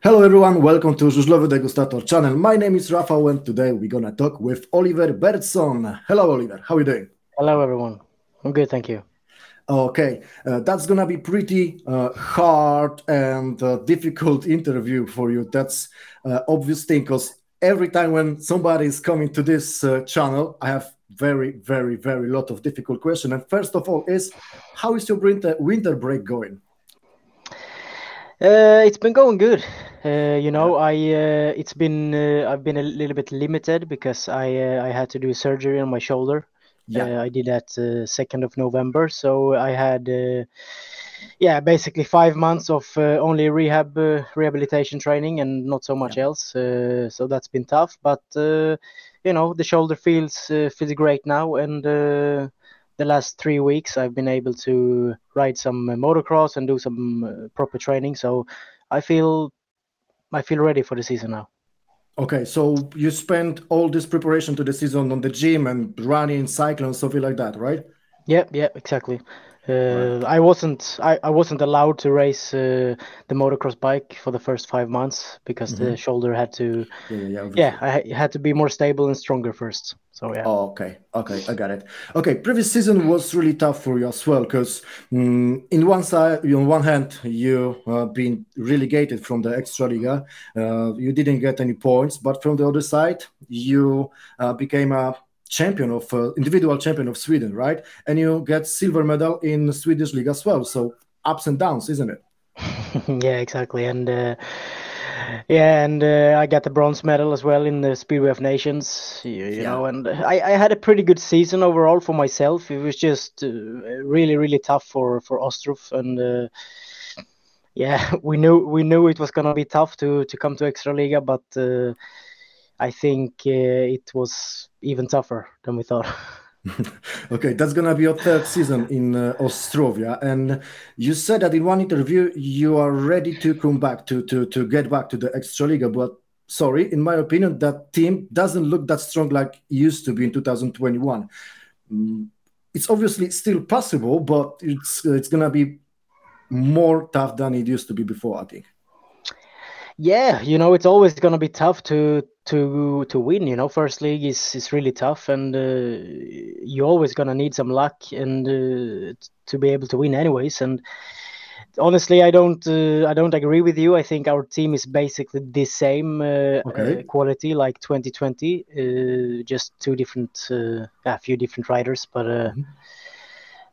Hello everyone, welcome to Żużlowy Degustator channel. My name is Rafał and today we're gonna talk with Oliverem Berntzonem. Hello Oliver, how are you doing? Hello everyone, I'm good, thank you. Okay, that's gonna be pretty hard and difficult interview for you. That's obvious thing because every time when somebody is coming to this channel, I have very lot of difficult questions. And first of all is, how is your winter break going? It's been going good. I've been a little bit limited because I had to do surgery on my shoulder. Yeah. I did that 2nd of November, so I had basically 5 months of only rehabilitation training and not so much else. So that's been tough, but the shoulder feels great now, and the last 3 weeks I've been able to ride some motocross and do some proper training, so I feel ready for the season now. Okay, so you spent all this preparation to the season on the gym and running, cycling, something like that, right? Yeah, exactly. Right. I wasn't allowed to race the motocross bike for the first 5 months because the shoulder had to. I had to be more stable and stronger first. So yeah. Oh, okay, I got it. Okay, previous season was really tough for you as well because on one hand you been relegated from the Extraliga, you didn't get any points, but from the other side you became a champion of individual champion of Sweden, right? And you get silver medal in Swedish league as well. So ups and downs, isn't it? Yeah, exactly. And I got the bronze medal as well in the Speedway of Nations. You know, and I had a pretty good season overall for myself. It was just really tough for Ostrovii, and we knew it was gonna be tough to come to Extraliga, but I think it was even tougher than we thought. Okay, that's gonna be your third season in Ostrovia, and you said that in one interview you are ready to come back to get back to the Extraliga. But sorry, in my opinion, that team doesn't look that strong like it used to be in 2021. It's obviously still possible, but it's gonna be more tough than it used to be before, I think. Yeah, it's always going to be tough to win. First league is really tough, and you're always going to need some luck and to be able to win anyways. And honestly, I don't agree with you. I think our team is basically the same quality like 2020, just a few different riders, but.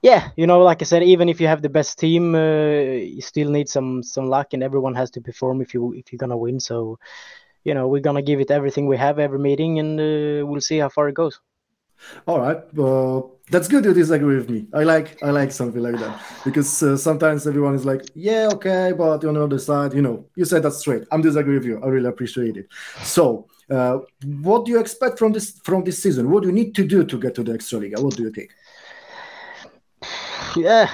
Yeah, like I said, even if you have the best team, you still need some luck, and everyone has to perform if you're gonna win. So, we're gonna give it everything we have every meeting, and we'll see how far it goes. All right, that's good you disagree with me. I like something like that because sometimes everyone is like, yeah, okay, but on the other side, you said that straight. I'm disagree with you. I really appreciate it. So, what do you expect from this season? What do you need to do to get to the Extraliga? What do you think? Yeah,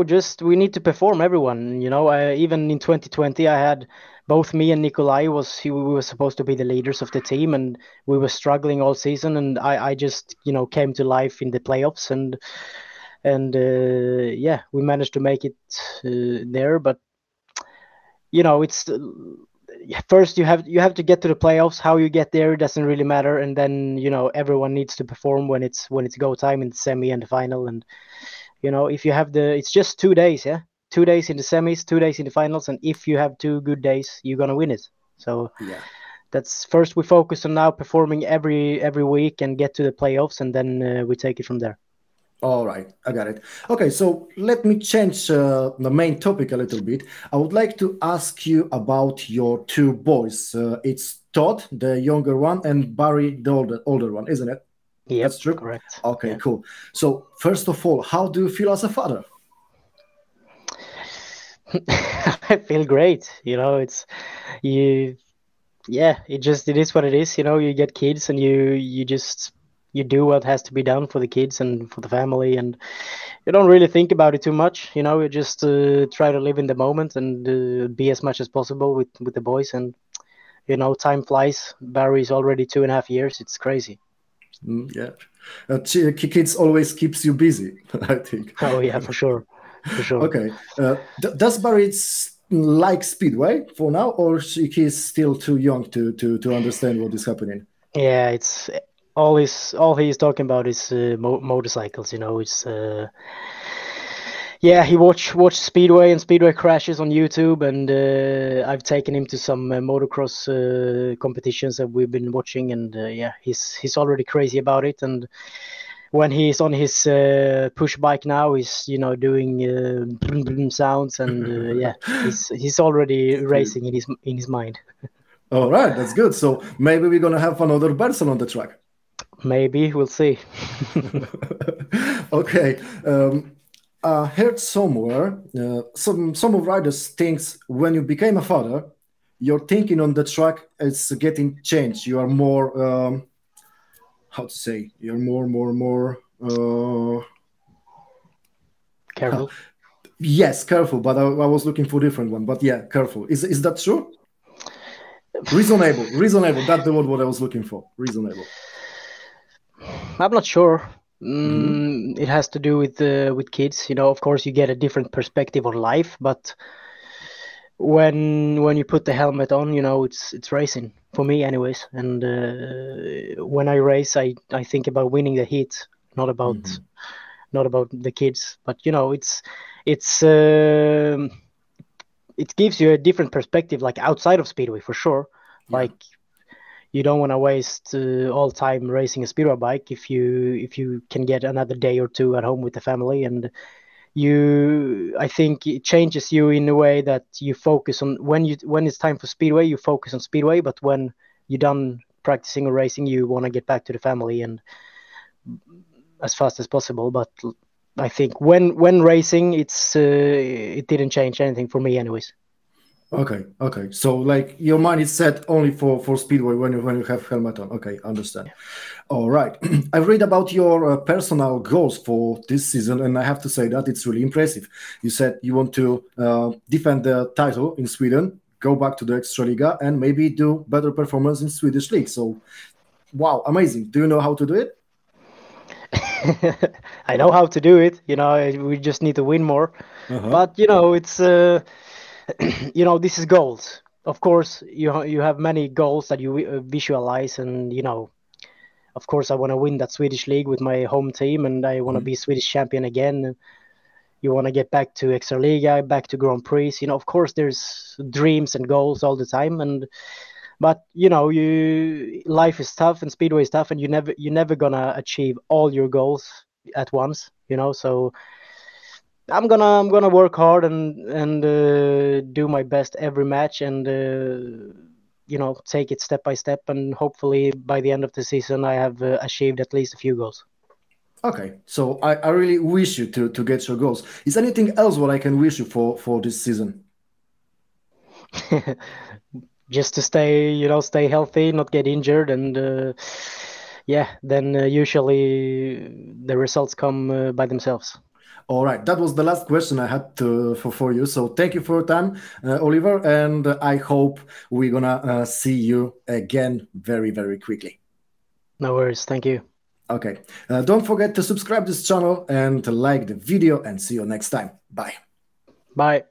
just we need to perform, everyone. Even in 2020, I had both me and Nikolai we were supposed to be the leaders of the team, and we were struggling all season. And I just came to life in the playoffs, and we managed to make it there. But it's first you have to get to the playoffs. How you get there doesn't really matter, and then everyone needs to perform when it's go time in the semi and the final. And if you have it's just 2 days, 2 days in the semis, 2 days in the finals, and if you have 2 good days, you're gonna win it. So that's first we focus on now performing every week and get to the playoffs, and then we take it from there. All right, I got it. Okay, so let me change the main topic a little bit. I would like to ask you about your 2 boys. It's Todd, the younger one, and Barry, the older one, isn't it? Yeah, that's true. Correct. Okay, cool. So first of all, how do you feel as a father? I feel great. It is what it is. You get kids, and you do what has to be done for the kids and for the family, and you don't really think about it too much. You just try to live in the moment and be as much as possible with the boys, and time flies. Barry's already 2.5 years. It's crazy. Yeah, kids always keeps you busy, I think. Oh yeah, for sure. Okay, does Barry like Speedway for now, or he's still too young to understand what is happening? Yeah, it's all he's talking about is motorcycles. You know, it's yeah, he watch Speedway and Speedway crashes on YouTube, and I've taken him to some motocross competitions that we've been watching, and yeah, he's already crazy about it. And when he's on his push bike now, he's doing brum, brum sounds, and yeah, he's already racing in his mind. All right, that's good. So maybe we're gonna have another Berntzon on the track. Maybe we'll see. Okay. I heard somewhere some of riders thinks when you became a father, your thinking on the track is getting changed. You are more how to say? You're more careful. Yes, careful. But I was looking for a different one. But yeah, careful. Is that true? Reasonable. That's the word what I was looking for. Reasonable. I'm not sure. It has to do with kids. Of course, you get a different perspective on life, but when you put the helmet on, it's racing for me, anyways. And when I race, I think about winning the heat, not about the kids. But it gives you a different perspective, like outside of Speedway, for sure. Yeah. Like, you don't want to waste all time racing a Speedway bike if you can get another day or two at home with the family. And I think it changes you in a way that you focus on when it's time for Speedway, you focus on Speedway, but when you're done practicing or racing, you want to get back to the family and as fast as possible. But I think when racing, it didn't change anything for me, anyways. Okay. So like your mind is set only for Speedway when you have helmet on. Okay, understand. All right. I read about your personal goals for this season, and I have to say that it's really impressive. You said you want to defend the title in Sweden, go back to the Extraliga, and maybe do better performance in Swedish league. So, wow, amazing. Do you know how to do it? I know how to do it. We just need to win more. But it's. This is goals. Of course, you have many goals that you visualize, and of course, I want to win that Swedish league with my home team, and I want to be Swedish champion again. You want to get back to Extraliga, back to Grand Prix. Of course, there's dreams and goals all the time, but life is tough and Speedway is tough, and you're never gonna achieve all your goals at once. So. I'm gonna work hard and do my best every match, and take it step by step, and hopefully by the end of the season I have achieved at least a few goals. Okay, so I really wish you to get your goals. Is there anything else what I can wish you for this season? Just to stay healthy, not get injured, and then usually the results come by themselves. All right, that was the last question I had for you. So thank you for your time, Oliver, and I hope we're gonna see you again very, very quickly. No worries, thank you. Okay, don't forget to subscribe to this channel and like the video, and see you next time. Bye. Bye.